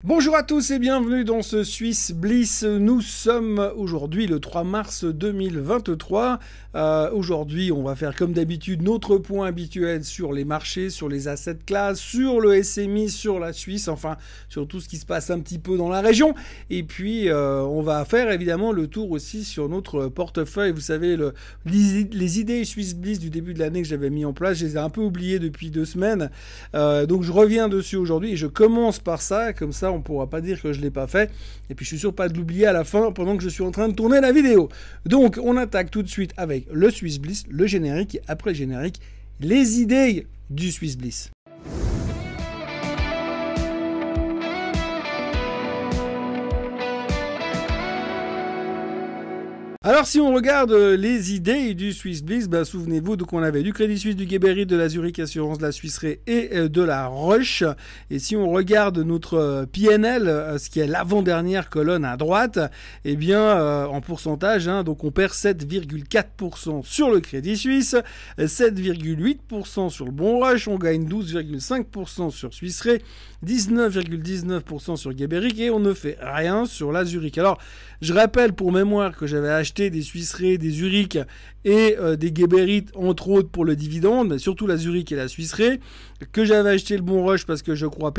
Bonjour à tous et bienvenue dans ce Swiss Bliss. Nous sommes aujourd'hui le 3 mars 2023. Aujourd'hui, on va faire comme d'habitude notre point habituel sur les marchés, sur les asset classes, sur le SMI, sur la Suisse, enfin sur tout ce qui se passe un petit peu dans la région. Et puis, on va faire évidemment le tour aussi sur notre portefeuille. Vous savez, les idées Swiss Bliss du début de l'année que j'avais mis en place, je les ai un peu oubliées depuis 2 semaines. Donc je reviens dessus aujourd'hui et je commence par ça, comme ça on pourra pas dire que je l'ai pas fait. Et puis je suis sûr pas de l'oublier à la fin pendant que je suis en train de tourner la vidéo. Donc on attaque tout de suite avec le Swiss Bliss, le générique, et après le générique, les idées du Swiss Bliss. Alors si on regarde les idées du Swiss Bliss, souvenez-vous qu'on avait du Crédit Suisse, du Geberit, de la Zurich Assurance, de la Swiss Re et de la Roche. Et si on regarde notre PNL, ce qui est l'avant-dernière colonne à droite, eh bien en pourcentage, donc on perd 7,4% sur le Crédit Suisse, 7,8% sur le Bon Roche, on gagne 12,5% sur Swiss Re, 19,19% sur Geberit et on ne fait rien sur la Zurich. Alors je rappelle pour mémoire que j'avais acheté des Swiss Re, des Zurich et des Geberit entre autres pour le dividende, mais surtout la Zurich et la Swiss Re, que j'avais acheté le Bon Roche parce que je crois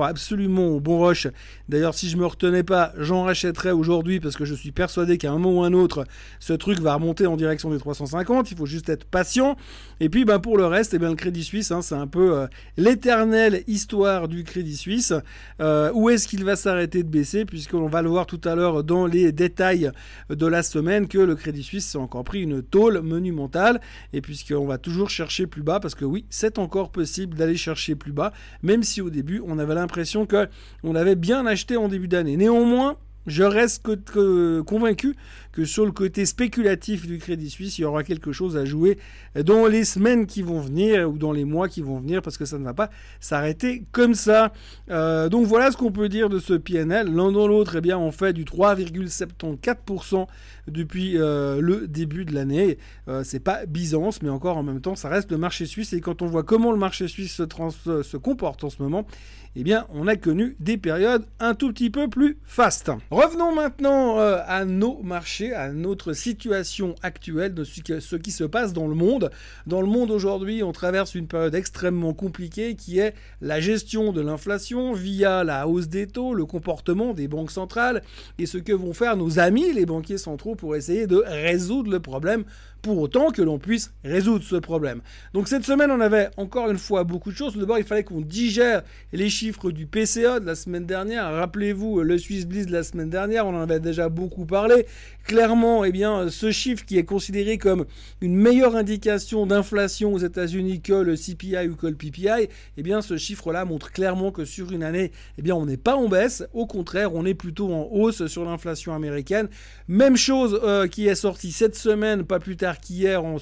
absolument au Bon Roche. D'ailleurs, si je me retenais pas, j'en rachèterais aujourd'hui parce que je suis persuadé qu'à un moment ou un autre, ce truc va remonter en direction des 350. Il faut juste être patient. Et puis, pour le reste, le Crédit Suisse, c'est un peu l'éternelle histoire du Crédit Suisse. Où est-ce qu'il va s'arrêter de baisser, puisqu'on va le voir tout à l'heure dans les détails de la semaine que le Crédit Suisse s'est encore pris une tôle monumentale, et puisqu'on va toujours chercher plus bas, parce que oui, c'est encore possible d'aller chercher plus bas, même si au début on avait l'impression que on avait bien acheté en début d'année. Néanmoins, je reste convaincu que sur le côté spéculatif du Crédit Suisse, il y aura quelque chose à jouer dans les semaines qui vont venir ou dans les mois qui vont venir, parce que ça ne va pas s'arrêter comme ça. Donc voilà ce qu'on peut dire de ce PNL. L'un dans l'autre, on fait du 3,74% depuis le début de l'année. C'est pas Byzance, mais encore en même temps, ça reste le marché suisse. Et quand on voit comment le marché suisse se comporte en ce moment, on a connu des périodes un tout petit peu plus fastes. Revenons maintenant à nos marchés, à notre situation actuelle, de ce qui se passe dans le monde. Dans le monde aujourd'hui, on traverse une période extrêmement compliquée qui est la gestion de l'inflation via la hausse des taux, le comportement des banques centrales et ce que vont faire nos amis, les banquiers centraux, pour essayer de résoudre le problème, pour autant que l'on puisse résoudre ce problème. Donc cette semaine, on avait encore une fois beaucoup de choses. Tout d'abord, il fallait qu'on digère les chiffres du PCA de la semaine dernière. Rappelez-vous, le Swiss Bliss de la semaine dernière, on en avait déjà beaucoup parlé. Clairement, ce chiffre qui est considéré comme une meilleure indication d'inflation aux États-Unis que le CPI ou que le PPI, ce chiffre-là montre clairement que sur une année, on n'est pas en baisse. Au contraire, on est plutôt en hausse sur l'inflation américaine. Même chose qui est sortie cette semaine, pas plus tard qu'hier en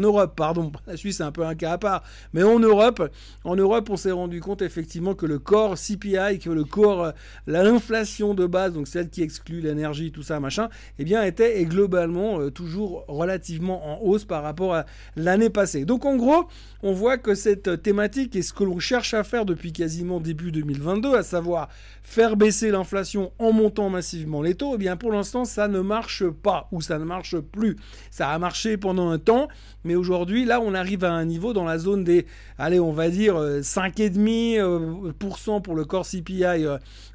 Europe, pardon. La Suisse c'est un peu un cas à part, mais en Europe, on s'est rendu compte effectivement que le core CPI, que le core, l'inflation de base, donc celle qui exclut l'énergie, tout ça, machin, était globalement toujours relativement en hausse par rapport à l'année passée. Donc en gros, on voit que cette thématique est ce que l'on cherche à faire depuis quasiment début 2022, à savoir faire baisser l'inflation en montant massivement les taux. Pour l'instant, ça ne marche pas, ou ça ne marche plus. Ça a marché pendant un temps, mais aujourd'hui, là, on arrive à un niveau dans la zone des, on va dire 5,5% pour le core CPI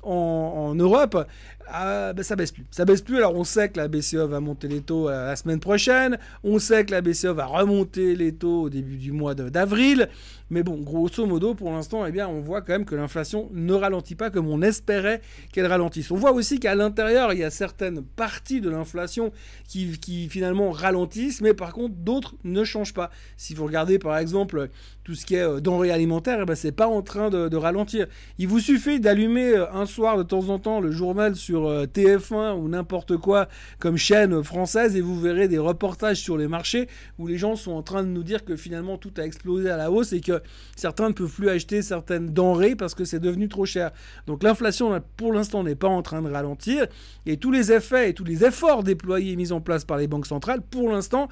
en Europe. Ça baisse plus. Ça baisse plus. Alors on sait que la BCE va monter les taux la semaine prochaine. On sait que la BCE va remonter les taux au début du mois d'avril. Mais bon, grosso modo, pour l'instant, on voit quand même que l'inflation ne ralentit pas comme on espérait qu'elle ralentisse. On voit aussi qu'à l'intérieur, il y a certaines parties de l'inflation qui finalement ralentissent, mais par contre, d'autres ne changent pas. Si vous regardez par exemple tout ce qui est denrées alimentaires, c'est pas en train de ralentir. Il vous suffit d'allumer un soir de temps en temps le journal sur TF1 ou n'importe quoi comme chaîne française et vous verrez des reportages sur les marchés où les gens sont en train de nous dire que finalement tout a explosé à la hausse et que certains ne peuvent plus acheter certaines denrées parce que c'est devenu trop cher. Donc l'inflation pour l'instant n'est pas en train de ralentir et tous les effets et tous les efforts déployés et mis en place par les banques centrales pour l'instant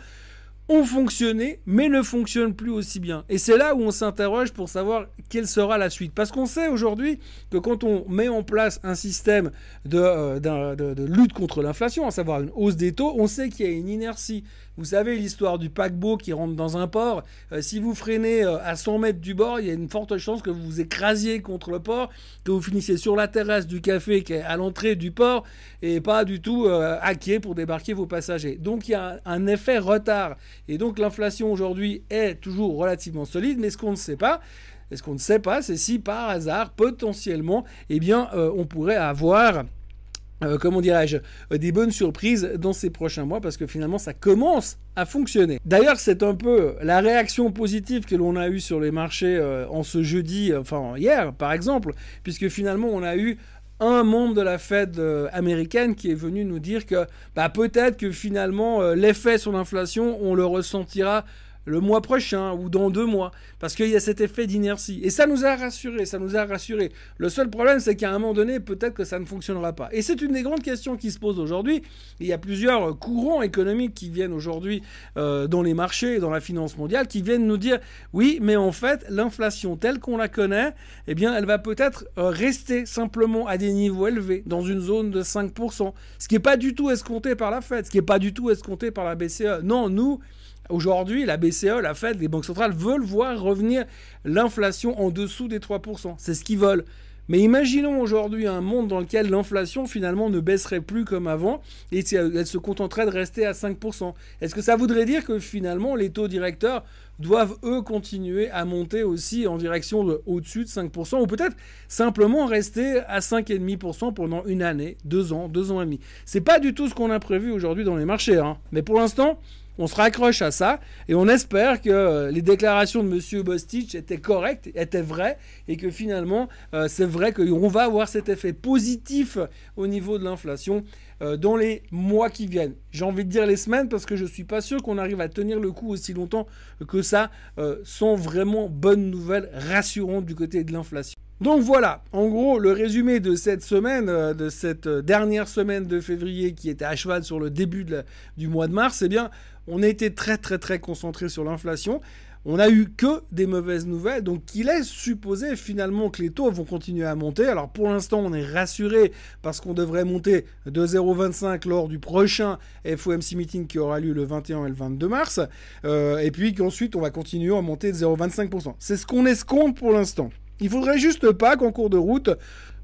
ont fonctionné, mais ne fonctionnent plus aussi bien. Et c'est là où on s'interroge pour savoir quelle sera la suite. Parce qu'on sait aujourd'hui que quand on met en place un système de lutte contre l'inflation, à savoir une hausse des taux, on sait qu'il y a une inertie. Vous savez l'histoire du paquebot qui rentre dans un port. Si vous freinez à 100 mètres du bord, il y a une forte chance que vous vous écrasiez contre le port, que vous finissiez sur la terrasse du café qui est à l'entrée du port et pas du tout à quai pour débarquer vos passagers. Donc il y a un effet retard. Et donc l'inflation aujourd'hui est toujours relativement solide, mais ce qu'on ne sait pas, c'est si par hasard, potentiellement, eh bien, on pourrait avoir comment dirais-je, des bonnes surprises dans ces prochains mois parce que finalement ça commence à fonctionner. D'ailleurs c'est un peu la réaction positive que l'on a eue sur les marchés en ce jeudi, enfin hier par exemple, puisque finalement on a eu un membre de la Fed américaine qui est venu nous dire que peut-être que finalement l'effet sur l'inflation on le ressentira le mois prochain ou dans 2 mois, parce qu'il y a cet effet d'inertie. Et ça nous a rassurés, Le seul problème, c'est qu'à un moment donné, peut-être que ça ne fonctionnera pas. Et c'est une des grandes questions qui se posent aujourd'hui. Il y a plusieurs courants économiques qui viennent aujourd'hui dans les marchés et dans la finance mondiale, qui viennent nous dire, oui, mais en fait, l'inflation telle qu'on la connaît, eh bien, elle va peut-être rester simplement à des niveaux élevés, dans une zone de 5%, ce qui n'est pas du tout escompté par la Fed, ce qui n'est pas du tout escompté par la BCE. Non, nous, aujourd'hui, la BCE, la Fed, les banques centrales veulent voir revenir l'inflation en dessous des 3%. C'est ce qu'ils veulent. Mais imaginons aujourd'hui un monde dans lequel l'inflation finalement ne baisserait plus comme avant et elle se contenterait de rester à 5%. Est-ce que ça voudrait dire que finalement les taux directeurs doivent eux continuer à monter aussi en direction de au-dessus de 5% ou peut-être simplement rester à 5,5% pendant une année, 2 ans, 2 ans et demi. C'est pas du tout ce qu'on a prévu aujourd'hui dans les marchés, hein. Mais pour l'instant, on se raccroche à ça et on espère que les déclarations de M. Bostich étaient correctes, étaient vraies et que finalement, c'est vrai qu'on va avoir cet effet positif au niveau de l'inflation dans les mois qui viennent. J'ai envie de dire les semaines parce que je ne suis pas sûr qu'on arrive à tenir le coup aussi longtemps que ça sans vraiment bonnes nouvelles rassurantes du côté de l'inflation. Donc voilà, en gros, le résumé de cette semaine, de cette dernière semaine de février qui était à cheval sur le début du mois de mars, eh bien, on a été très concentré sur l'inflation. On n'a eu que des mauvaises nouvelles, donc il est supposé finalement que les taux vont continuer à monter. Alors pour l'instant, on est rassuré parce qu'on devrait monter de 0,25 lors du prochain FOMC meeting qui aura lieu le 21 et le 22 mars. Et puis qu'ensuite, on va continuer à monter de 0,25%. C'est ce qu'on escompte pour l'instant. Il faudrait juste pas qu'en cours de route,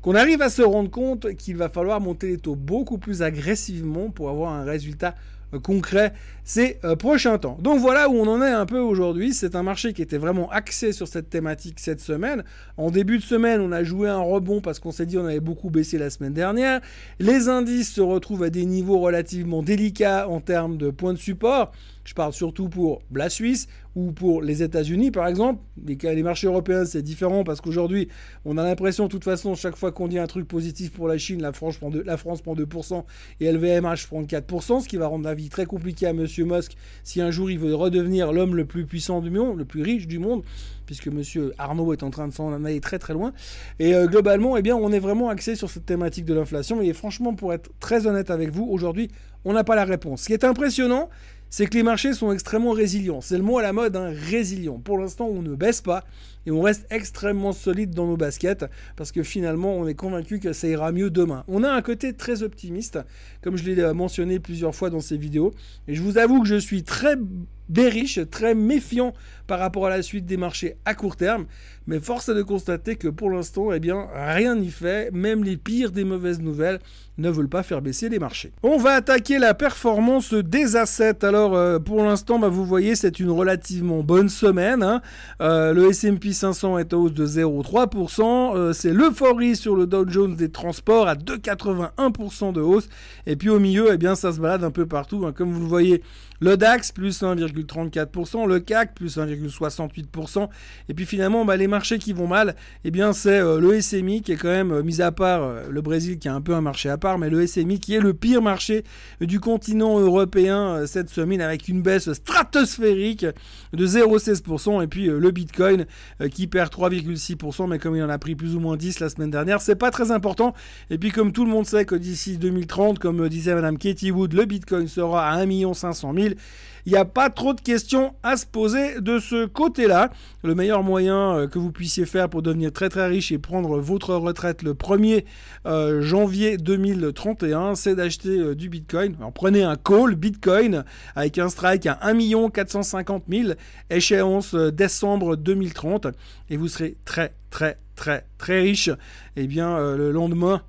qu'on arrive à se rendre compte qu'il va falloir monter les taux beaucoup plus agressivement pour avoir un résultat concret ces prochains temps. Donc voilà où on en est un peu aujourd'hui. C'est un marché qui était vraiment axé sur cette thématique cette semaine. En début de semaine, on a joué un rebond parce qu'on s'est dit on avait beaucoup baissé la semaine dernière. Les indices se retrouvent à des niveaux relativement délicats en termes de points de support. Je parle surtout pour la Suisse ou pour les États-Unis, par exemple. Les marchés européens, c'est différent parce qu'aujourd'hui, on a l'impression, de toute façon, chaque fois qu'on dit un truc positif pour la Chine, la France prend 2% et LVMH prend 4%, ce qui va rendre la vie très compliquée à M. Musk si un jour il veut redevenir l'homme le plus puissant du monde, le plus riche du monde, puisque M. Arnaud est en train de s'en aller très loin. Et globalement, eh bien, on est vraiment axé sur cette thématique de l'inflation. Et franchement, pour être très honnête avec vous, aujourd'hui, on n'a pas la réponse. Ce qui est impressionnant, c'est que les marchés sont extrêmement résilients. C'est le mot à la mode, hein, résilient. Pour l'instant, on ne baisse pas et on reste extrêmement solide dans nos baskets parce que finalement, on est convaincu que ça ira mieux demain. On a un côté très optimiste, comme je l'ai mentionné plusieurs fois dans ces vidéos. Et je vous avoue que je suis très bearish, très méfiant par rapport à la suite des marchés à court terme. Mais force est de constater que pour l'instant, eh bien, rien n'y fait. Même les pires des mauvaises nouvelles ne veulent pas faire baisser les marchés. On va attaquer la performance des assets. Alors, pour l'instant, vous voyez, c'est une relativement bonne semaine, hein. Le S&P 500 est en hausse de 0,3%. C'est l'euphorie sur le Dow Jones des transports à 2,81% de hausse. Et puis au milieu, eh bien, ça se balade un peu partout, hein. Comme vous le voyez, le DAX plus 1,34%, le CAC plus 1,68%. Et puis finalement, les marchés qui vont mal, eh bien, c'est le SMI qui est quand même, mis à part le Brésil qui a un peu un marché à part, mais le SMI qui est le pire marché du continent européen cette semaine avec une baisse stratosphérique de 0,16%. Et puis le Bitcoin qui perd 3,6%, mais comme il en a pris plus ou moins 10 la semaine dernière, c'est pas très important. Et puis comme tout le monde sait que d'ici 2030, comme disait Madame Katie Wood, le Bitcoin sera à 1 500 000. il n'y a pas trop de questions à se poser de ce côté-là. Le meilleur moyen que vous puissiez faire pour devenir très très riche et prendre votre retraite le 1er janvier 2031, c'est d'acheter du Bitcoin. Alors prenez un call Bitcoin avec un strike à 1 450 000, échéance décembre 2030, et vous serez très riche le lendemain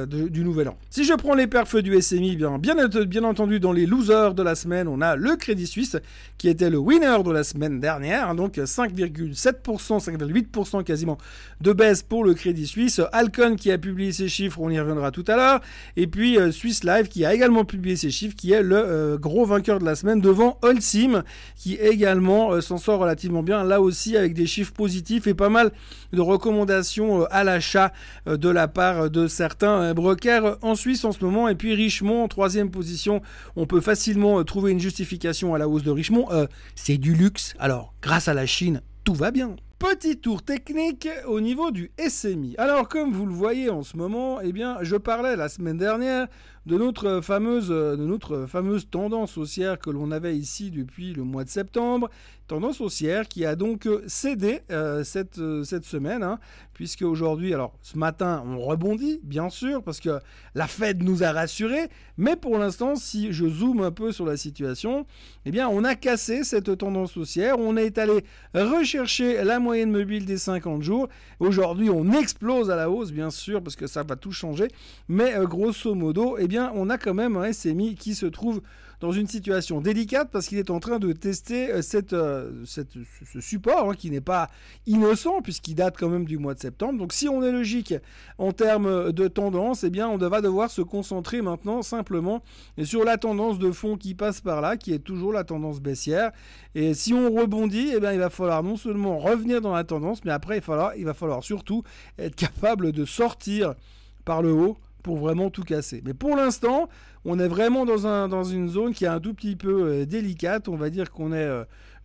du nouvel an. Si je prends les perfs du SMI, bien entendu dans les losers de la semaine, on a le Crédit Suisse qui était le winner de la semaine dernière, donc 5,7%, 5,8% quasiment de baisse pour le Crédit Suisse. Alcon qui a publié ses chiffres, on y reviendra tout à l'heure, et puis Swiss Life qui a également publié ses chiffres, qui est le gros vainqueur de la semaine devant Holcim qui également s'en sort relativement bien, là aussi avec des chiffres positifs et pas mal de recommandations à l'achat de la part de certains brokers en Suisse en ce moment. Et puis Richemont en 3e position, on peut facilement trouver une justification à la hausse de Richemont. C'est du luxe, alors grâce à la Chine, tout va bien. Petit tour technique au niveau du SMI. Alors comme vous le voyez en ce moment, je parlais la semaine dernière de notre fameuse tendance haussière que l'on avait ici depuis le mois de septembre. Tendance haussière qui a donc cédé cette semaine, puisque aujourd'hui, alors ce matin, on rebondit, bien sûr, parce que la Fed nous a rassurés, mais pour l'instant, si je zoome un peu sur la situation, on a cassé cette tendance haussière, on est allé rechercher la moyenne mobile des 50 jours. Aujourd'hui, on explose à la hausse, bien sûr, parce que ça va tout changer, mais grosso modo, on a quand même un SMI qui se trouve dans une situation délicate parce qu'il est en train de tester ce support qui n'est pas innocent puisqu'il date quand même du mois de septembre. Donc si on est logique en termes de tendance, on va devoir se concentrer maintenant simplement sur la tendance de fond qui passe par là, qui est toujours la tendance baissière. Et si on rebondit, il va falloir non seulement revenir dans la tendance, mais après il va falloir surtout être capable de sortir par le haut pour vraiment tout casser. Mais pour l'instant, on est vraiment dans une zone qui est un tout petit peu délicate. On va dire qu'on est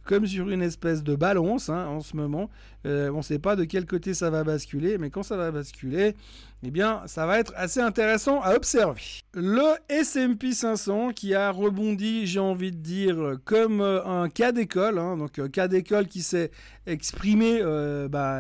comme sur une espèce de balance en ce moment. On ne sait pas de quel côté ça va basculer, mais quand ça va basculer, ça va être assez intéressant à observer. Le S&P 500 qui a rebondi, j'ai envie de dire, comme un cas d'école. Donc, cas d'école qui s'est exprimé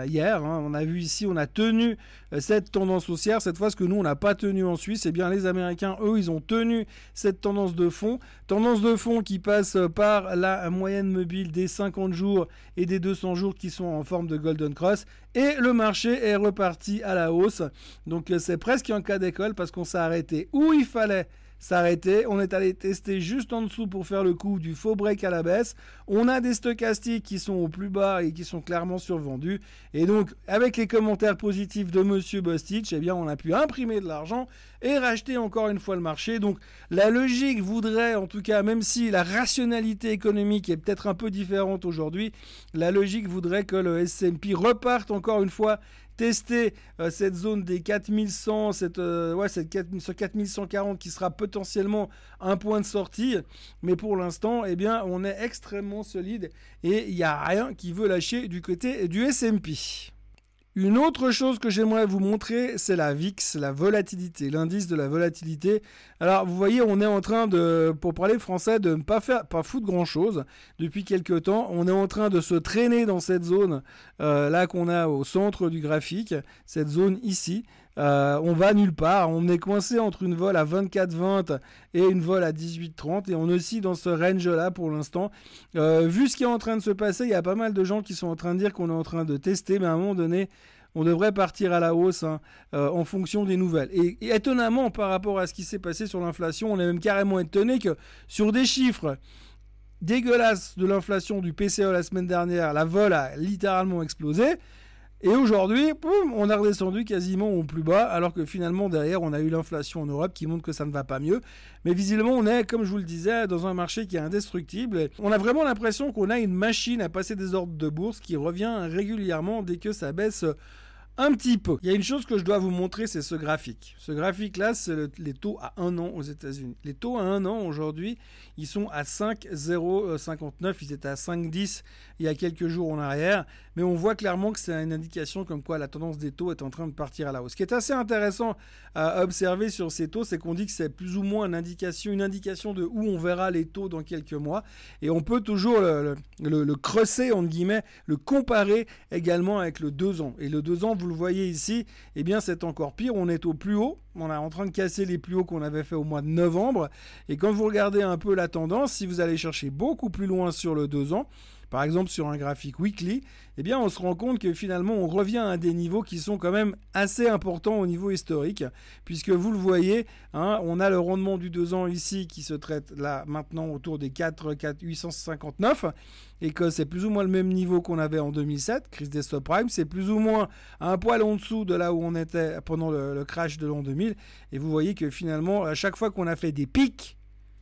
hier. On a vu ici, on a tenu cette tendance haussière. Cette fois, ce que nous, on n'a pas tenu en Suisse, les Américains, eux, ils ont tenu cette tendance de fond. Tendance de fond qui passe par la moyenne mobile des 50 jours et des 200 jours qui sont en forme de Golden Cross. Et le marché est reparti à la hausse. Donc c'est presque un cas d'école parce qu'on s'est arrêté où il fallait s'arrêter. On est allé tester juste en dessous pour faire le coup du faux break à la baisse. On a des stochastiques qui sont au plus bas et qui sont clairement survendus. Et donc, avec les commentaires positifs de Monsieur Bostich, on a pu imprimer de l'argent et racheter encore une fois le marché. Donc, la logique voudrait, en tout cas, même si la rationalité économique est peut-être un peu différente aujourd'hui, la logique voudrait que le S&P reparte encore une fois tester cette zone des 4100, cette 4140 qui sera potentiellement un point de sortie. Mais pour l'instant, on est extrêmement solide et il n'y a rien qui veut lâcher du côté du S&P. Une autre chose que j'aimerais vous montrer, c'est la VIX, la volatilité, l'indice de la volatilité. Alors, vous voyez, on est en train de, pour parler français, de ne pas foutre grand-chose depuis quelques temps. On est en train de se traîner dans cette zone là qu'on a au centre du graphique, cette zone ici. On va nulle part, on est coincé entre une vol à 24,20 et une vol à 18,30 et on est aussi dans ce range là pour l'instant. Vu ce qui est en train de se passer, il y a pas mal de gens qui sont en train de dire qu'on est en train de tester, mais à un moment donné on devrait partir à la hausse en fonction des nouvelles. Et étonnamment par rapport à ce qui s'est passé sur l'inflation, on est même carrément étonné que sur des chiffres dégueulasses de l'inflation du PCE la semaine dernière, la vol a littéralement explosé. Et aujourd'hui, on a redescendu quasiment au plus bas, alors que finalement, derrière, on a eu l'inflation en Europe qui montre que ça ne va pas mieux. Mais visiblement, on est, comme je vous le disais, dans un marché qui est indestructible. On a vraiment l'impression qu'on a une machine à passer des ordres de bourse qui revient régulièrement dès que ça baisse un petit peu. Il y a une chose que je dois vous montrer, c'est ce graphique. Ce graphique-là, c'est les taux à 1 an aux États-Unis. Les taux à 1 an aujourd'hui, ils sont à 5,059. Ils étaient à 5,10 il y a quelques jours en arrière. Mais on voit clairement que c'est une indication comme quoi la tendance des taux est en train de partir à la hausse. Ce qui est assez intéressant à observer sur ces taux, c'est qu'on dit que c'est plus ou moins une indication de où on verra les taux dans quelques mois. Et on peut toujours le crosser, entre guillemets, le comparer également avec le 2 ans. Et le 2 ans, vous le voyez ici, eh bien c'est encore pire. On est au plus haut. On est en train de casser les plus hauts qu'on avait fait au mois de novembre. Et quand vous regardez un peu la tendance, si vous allez chercher beaucoup plus loin sur le 2 ans, par exemple sur un graphique weekly, eh bien on se rend compte que finalement on revient à des niveaux qui sont quand même assez importants au niveau historique, puisque vous le voyez, hein, on a le rendement du 2 ans ici qui se traite là maintenant autour des 4,859 et que c'est plus ou moins le même niveau qu'on avait en 2007, crise des subprimes, c'est plus ou moins un poil en dessous de là où on était pendant le crash de l'an 2000, et vous voyez que finalement à chaque fois qu'on a fait des pics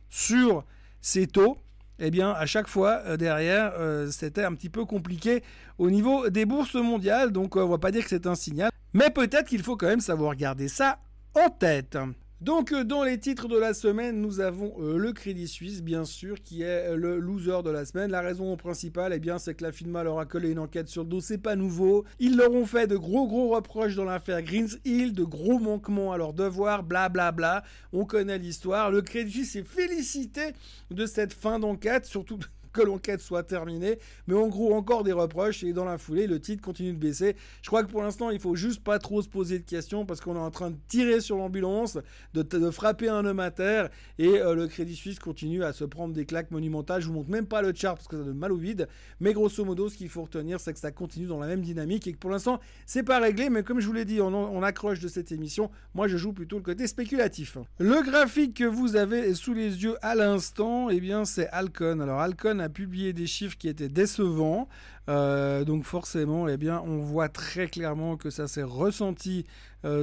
sur ces taux, eh bien, à chaque fois, derrière, c'était un petit peu compliqué au niveau des bourses mondiales. Donc, on va pas dire que c'est un signal. Mais peut-être qu'il faut quand même savoir garder ça en tête. Donc, dans les titres de la semaine, nous avons le Crédit Suisse, bien sûr, qui est le loser de la semaine. La raison principale, eh bien, c'est que la FINMA leur a collé une enquête sur le dos. C'est pas nouveau. Ils leur ont fait de gros reproches dans l'affaire Greensill, de gros manquements à leurs devoirs, blablabla. On connaît l'histoire. Le Crédit Suisse s'est félicité de cette fin d'enquête, surtout que l'enquête soit terminée, mais en gros encore des reproches, et dans la foulée le titre continue de baisser. Je crois que pour l'instant il faut juste pas trop se poser de questions, parce qu'on est en train de tirer sur l'ambulance, de frapper un homme à terre, et le Crédit Suisse continue à se prendre des claques monumentales. Je vous montre même pas le chart parce que ça donne mal au vide, mais grosso modo ce qu'il faut retenir, c'est que ça continue dans la même dynamique, et que pour l'instant c'est pas réglé, mais comme je vous l'ai dit en accroche de cette émission, moi je joue plutôt le côté spéculatif. Le graphique que vous avez sous les yeux à l'instant, eh bien c'est Alcon. Alors Alcon a publié des chiffres qui étaient décevants, donc forcément, eh bien, on voit très clairement que ça s'est ressenti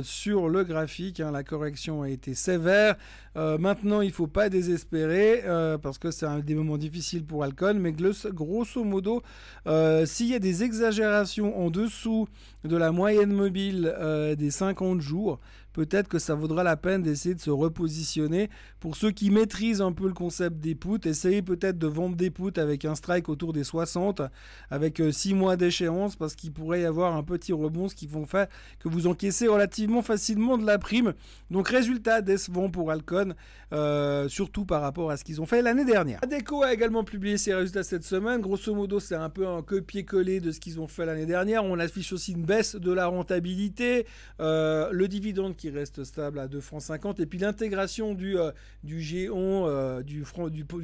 sur le graphique, hein. La correction a été sévère. Maintenant, il faut pas désespérer parce que c'est des moments difficiles pour Alcon, mais grosso modo, s'il y a des exagérations en dessous de la moyenne mobile des 50 jours, peut-être que ça vaudra la peine d'essayer de se repositionner. Pour ceux qui maîtrisent un peu le concept des puts, essayez peut-être de vendre des puts avec un strike autour des 60, avec 6 mois d'échéance, parce qu'il pourrait y avoir un petit rebond, ce qui vont faire que vous encaissez relativement facilement de la prime. Donc résultat décevant pour Alcon, surtout par rapport à ce qu'ils ont fait l'année dernière. Adecco a également publié ses résultats cette semaine. Grosso modo, c'est un peu un copier-coller de ce qu'ils ont fait l'année dernière. On affiche aussi une baisse de la rentabilité, le dividende qui reste stable à 2,50 francs, et puis l'intégration du géant du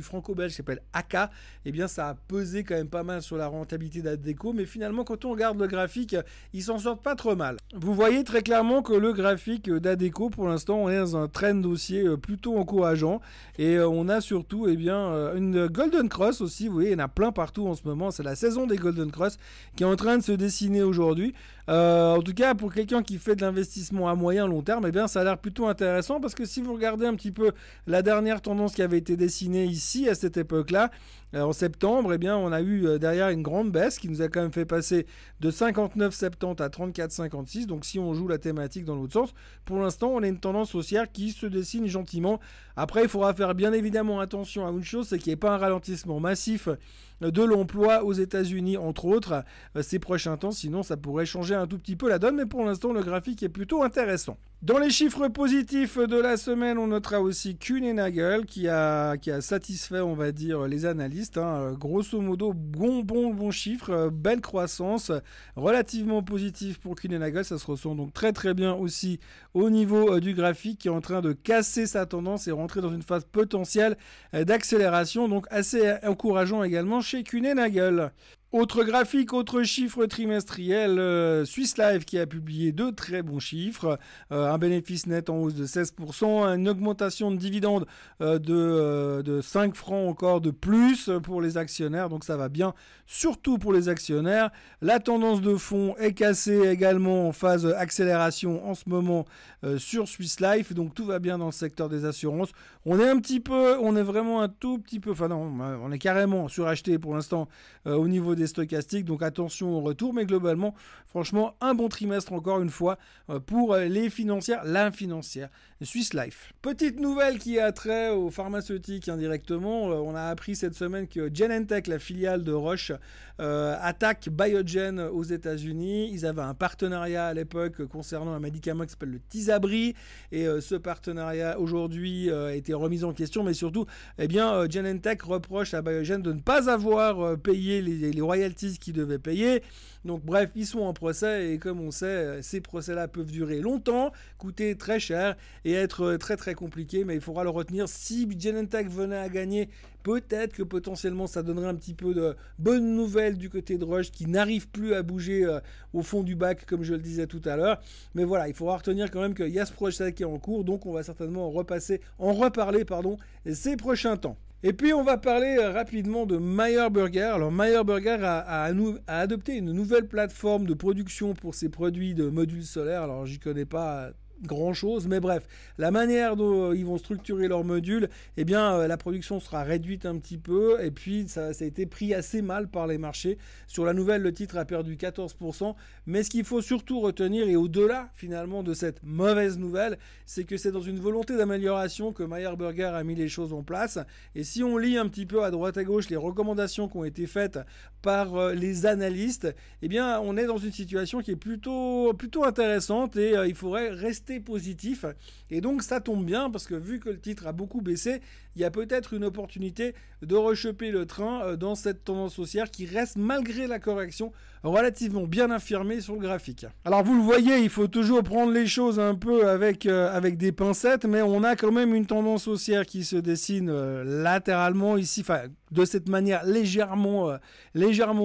franco-belge qui s'appelle AK, eh bien ça a pesé quand même pas mal sur la rentabilité d'Adecco, mais finalement quand on regarde le graphique, ils s'en sortent pas trop mal. Vous voyez très clairement que le graphique d'Adecco, pour l'instant, on est dans un trend haussier plutôt encourageant, et on a surtout une Golden Cross aussi. Vous voyez, il y en a plein partout en ce moment, c'est la saison des Golden Cross qui est en train de se dessiner aujourd'hui. En tout cas, pour quelqu'un qui fait de l'investissement à moyen long terme, eh bien ça a l'air plutôt intéressant, parce que si vous regardez un petit peu la dernière tendance qui avait été dessinée ici à cette époque-là, en septembre, eh bien on a eu derrière une grande baisse qui nous a quand même fait passer de 59,70 à 34,56. Donc si on joue la thématique dans l'autre sens, pour l'instant on a une tendance haussière qui se dessine gentiment. Après, il faudra faire bien évidemment attention à une chose, c'est qu'il n'y ait pas un ralentissement massif de l'emploi aux États-Unis entre autres ces prochains temps, sinon ça pourrait changer un tout petit peu la donne, mais pour l'instant le graphique est plutôt intéressant. Dans les chiffres positifs de la semaine, on notera aussi Kuehne + Nagel qui a satisfait, on va dire, les analystes, hein. Grosso modo, bon chiffre, belle croissance, relativement positif pour Kuehne + Nagel. Ça se ressent donc très très bien aussi au niveau du graphique, qui est en train de casser sa tendance et rentrer dans une phase potentielle d'accélération, donc assez encourageant également chez Kuehne + Nagel. Autre graphique, autre chiffre trimestriel, Swiss Life qui a publié de très bons chiffres, un bénéfice net en hausse de 16%, une augmentation de dividendes de 5 francs encore de plus pour les actionnaires, donc ça va bien, surtout pour les actionnaires. La tendance de fond est cassée également en phase accélération en ce moment sur Swiss Life, donc tout va bien dans le secteur des assurances. On est vraiment un tout petit peu, enfin non, on est carrément suracheté pour l'instant au niveau des des stochastiques, donc attention au retour, mais globalement, franchement, un bon trimestre encore une fois pour les financières, la financière Swiss Life. Petite nouvelle qui a trait aux pharmaceutiques indirectement, on a appris cette semaine que Genentech, la filiale de Roche, attaque Biogen aux États-Unis. Ils avaient un partenariat à l'époque concernant un médicament qui s'appelle le Tysabri, et ce partenariat aujourd'hui a été remis en question, mais surtout, eh bien, Genentech reproche à Biogen de ne pas avoir payé les royalties qu'ils devaient payer. Donc bref, ils sont en procès, et comme on sait, ces procès-là peuvent durer longtemps, coûter très cher et être très très compliqués, mais il faudra le retenir. Si Genentech venait à gagner, peut-être que potentiellement ça donnerait un petit peu de bonnes nouvelles du côté de Roche, qui n'arrive plus à bouger au fond du bac, comme je le disais tout à l'heure. Mais voilà, il faudra retenir quand même qu'il y a ce procès qui est en cours, donc on va certainement en reparler ces prochains temps. Et puis on va parler rapidement de Meyer Burger. Alors Meyer Burger a adopté une nouvelle plateforme de production pour ses produits de modules solaires. Alors j'y connais pas grand chose, mais bref, la manière dont ils vont structurer leurs modules, eh bien la production sera réduite un petit peu, et puis ça a été pris assez mal par les marchés. Sur la nouvelle, le titre a perdu 14%, mais ce qu'il faut surtout retenir, et au-delà finalement de cette mauvaise nouvelle, c'est que c'est dans une volonté d'amélioration que Meyer Burger a mis les choses en place. Et si on lit un petit peu à droite à gauche les recommandations qui ont été faites par les analystes, eh bien on est dans une situation qui est plutôt intéressante, et il faudrait rester positif. Et donc ça tombe bien, parce que vu que le titre a beaucoup baissé, il y a peut-être une opportunité de rechoper le train dans cette tendance haussière qui reste, malgré la correction, relativement bien affirmée sur le graphique. Alors vous le voyez, il faut toujours prendre les choses un peu avec des pincettes, mais on a quand même une tendance haussière qui se dessine latéralement ici, enfin de cette manière légèrement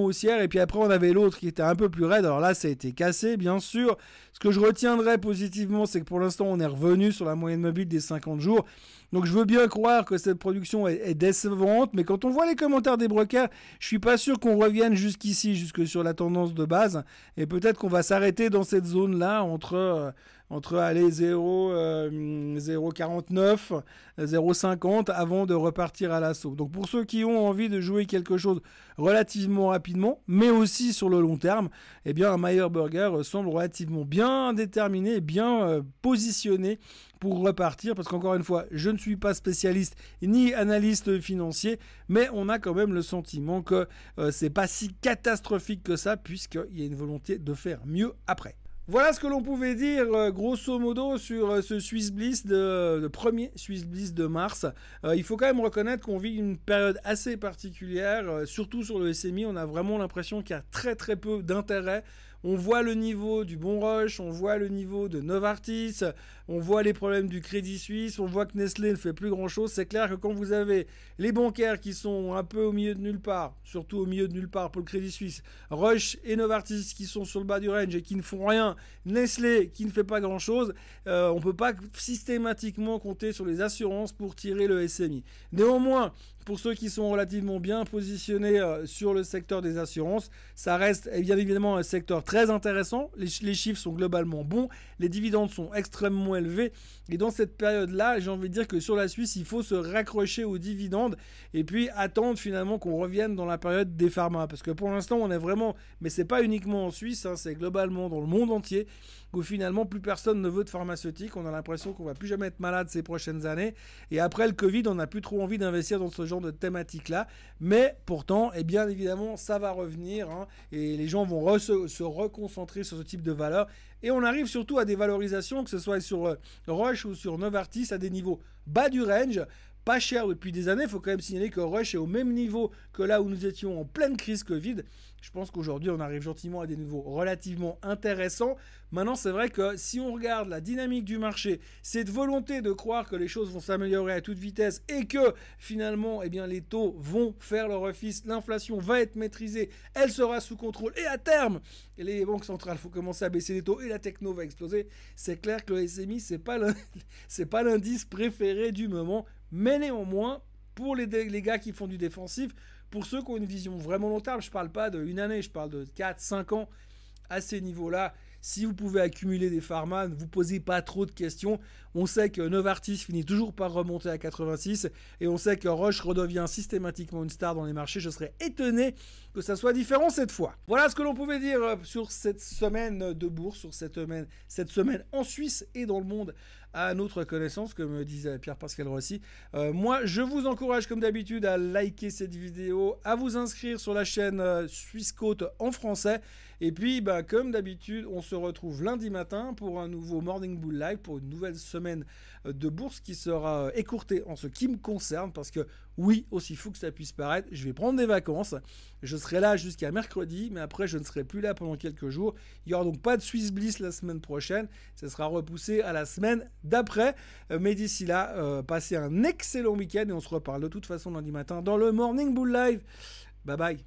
haussière, et puis après on avait l'autre qui était un peu plus raide. Alors là ça a été cassé, bien sûr. Ce que je retiendrai positivement, c'est que pour l'instant on est revenu sur la moyenne mobile des 50 jours. Donc je veux bien croire que cette production est décevante, mais quand on voit les commentaires des brokers, je suis pas sûr qu'on revienne jusqu'ici, jusque sur la tendance de base, et peut-être qu'on va s'arrêter dans cette zone-là entre 0,49, 0,50 avant de repartir à l'assaut. Donc pour ceux qui ont envie de jouer quelque chose relativement rapidement, mais aussi sur le long terme, eh bien un Meyer Burger semble relativement bien déterminé, bien positionné pour repartir, parce qu'encore une fois, je ne suis pas spécialiste ni analyste financier, mais on a quand même le sentiment que c'est pas si catastrophique que ça, puisqu'il y a une volonté de faire mieux après. Voilà ce que l'on pouvait dire grosso modo sur ce Swiss Bliss le premier Swiss Bliss de mars. Il faut quand même reconnaître qu'on vit une période assez particulière, surtout sur le SMI. On a vraiment l'impression qu'il y a très très peu d'intérêt. On voit le niveau du Bon Roche, on voit le niveau de Novartis, on voit les problèmes du Crédit Suisse, on voit que Nestlé ne fait plus grand chose. C'est clair que quand vous avez les bancaires qui sont un peu au milieu de nulle part, surtout au milieu de nulle part pour le Crédit Suisse, Roche et Novartis qui sont sur le bas du range et qui ne font rien, Nestlé qui ne fait pas grand chose, on peut pas systématiquement compter sur les assurances pour tirer le SMI. Néanmoins, pour ceux qui sont relativement bien positionnés sur le secteur des assurances, ça reste bien évidemment un secteur très intéressant. Les chiffres sont globalement bons, les dividendes sont extrêmement élevés, et dans cette période-là, j'ai envie de dire que sur la Suisse, il faut se raccrocher aux dividendes et puis attendre finalement qu'on revienne dans la période des pharma, parce que pour l'instant, on est vraiment, mais c'est pas uniquement en Suisse, hein, c'est globalement dans le monde entier, où finalement plus personne ne veut de pharmaceutique. On a l'impression qu'on va plus jamais être malade ces prochaines années, et après le Covid, on n'a plus trop envie d'investir dans ce genre de thématique-là, mais pourtant, et bien évidemment, ça va revenir, hein, et les gens vont se reconcentrer sur ce type de valeur, et on arrive surtout à des valorisations, que ce soit sur Roche ou sur Novartis, à des niveaux bas du range, pas cher depuis des années. Il faut quand même signaler que Roche est au même niveau que là où nous étions en pleine crise Covid. Je pense qu'aujourd'hui, on arrive gentiment à des niveaux relativement intéressants. Maintenant, c'est vrai que si on regarde la dynamique du marché, cette volonté de croire que les choses vont s'améliorer à toute vitesse et que finalement, eh bien, les taux vont faire leur office, l'inflation va être maîtrisée, elle sera sous contrôle, et à terme, les banques centrales vont commencer à baisser les taux et la techno va exploser. C'est clair que le SMI, c'est pas l'indice préféré du moment. Mais néanmoins, pour les gars qui font du défensif, pour ceux qui ont une vision vraiment long terme, je ne parle pas d'une année, je parle de 4-5 ans, à ces niveaux-là, Si vous pouvez accumuler des Farman, vous posez pas trop de questions. On sait que Novartis finit toujours par remonter à 86 et on sait que Roche redevient systématiquement une star dans les marchés. Je serais étonné que ça soit différent cette fois. Voilà ce que l'on pouvait dire sur cette semaine de bourse, sur cette semaine en Suisse et dans le monde à notre connaissance, comme disait Pierre-Pascal Rossi. Moi, je vous encourage comme d'habitude à liker cette vidéo, à vous inscrire sur la chaîne Suisse Côte en français. Et puis, comme d'habitude, on se retrouve lundi matin pour un nouveau Morning Bull Live, pour une nouvelle semaine de bourse qui sera écourtée en ce qui me concerne, parce que oui, aussi fou que ça puisse paraître, je vais prendre des vacances. Je serai là jusqu'à mercredi, mais après, je ne serai plus là pendant quelques jours. Il n'y aura donc pas de Swiss Bliss la semaine prochaine. Ça sera repoussé à la semaine d'après. Mais d'ici là, passez un excellent week-end et on se reparle de toute façon lundi matin dans le Morning Bull Live. Bye bye.